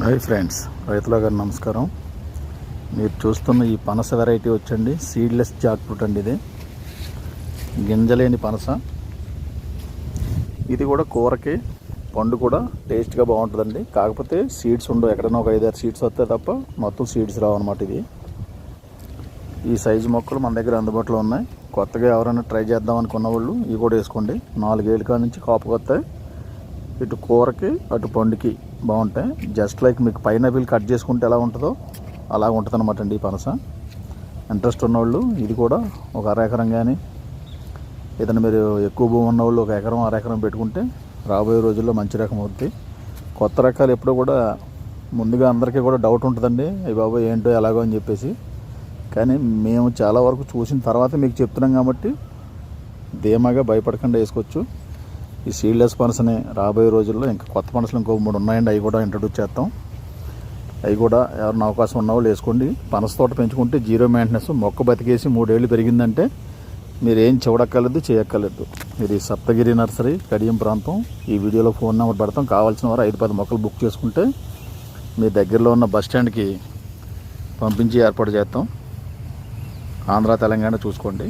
Hi friends, రైతుల గారు నమస్కారం. మీరు చూస్తున్న ఈ పనస వెరైటీ వచ్చండి సీడ్లెస్ జాక్ ఫ్రూట్ అండి. ఇది గింజలేని పనస. ఇది కూడా కూరకి, పండు కూడా టేస్ట్గా బాగుంటుందండి. కాకపోతే సీడ్స్ ఉండవు, ఎక్కడైనా ఒక 5-6 సీడ్స్ వస్తాయి తప్ప మొత్తం సీడ్స్ రావు అనమాట. ఇది ఈ సైజు మొక్కలు మన దగ్గర అందుబాటులో ఉన్నాయి. కొత్తగా ఎవరైనా ట్రై చేద్దాం అనుకున్న వాళ్ళు ఇవి కూడా వేసుకోండి. 4 ఏళ్ళ కాడ నుంచి కాపుకి వస్తాయి. ఇటు కూరకి అటు పండుకి బాగుంటాయి. జస్ట్ లైక్ మీకు పైనాపిల్ కట్ చేసుకుంటే ఎలా ఉంటుందో అలా ఉంటుంది అనమాట అండి ఈ పనస. ఇంట్రెస్ట్ ఉన్నవాళ్ళు ఇది కూడా ఒక 1/2 ఎకరం కానీ, ఏదైనా మీరు ఎక్కువ భూమి ఉన్నవాళ్ళు 1 ఎకరం 1/2 ఎకరం పెట్టుకుంటే రాబోయే రోజుల్లో మంచి రకం అవుతుంది. కొత్త రకాలు ఎప్పుడూ కూడా ముందుగా అందరికీ కూడా డౌట్ ఉంటుందండి, అయ్యి బాబు ఏంటో ఎలాగో అని చెప్పేసి. కానీ మేము చాలా వరకు చూసిన తర్వాత మీకు చెప్తున్నాం కాబట్టి ధీమాగా భయపడకుండా వేసుకోవచ్చు. ఈ సీడ్లెస్ పనసని రాబోయే రోజుల్లో ఇంకా కొత్త పనసలు ఇంకో 3 ఉన్నాయండి, అవి కూడా ఇంట్రడ్యూస్ చేస్తాం. అవి కూడా ఎవరైనా అవకాశం ఉన్నవాళ్ళు వేసుకోండి. పనస తోట పెంచుకుంటే 0 మెయింటెనెన్స్. మొక్క బతికేసి 3 ఏళ్ళు పెరిగిందంటే మీరు ఏం చూడక్కర్లేదు, చేయక్కర్లేదు. ఇది సప్తగిరి నర్సరీ, కడియం ప్రాంతం. ఈ వీడియోలో ఫోన్ నెంబర్ పెడతాం. కావాల్సిన వారు 5-10 మొక్కలు బుక్ చేసుకుంటే మీ దగ్గరలో ఉన్న బస్ స్టాండ్కి పంపించి ఏర్పాటు చేస్తాం. ఆంధ్ర తెలంగాణ చూసుకోండి.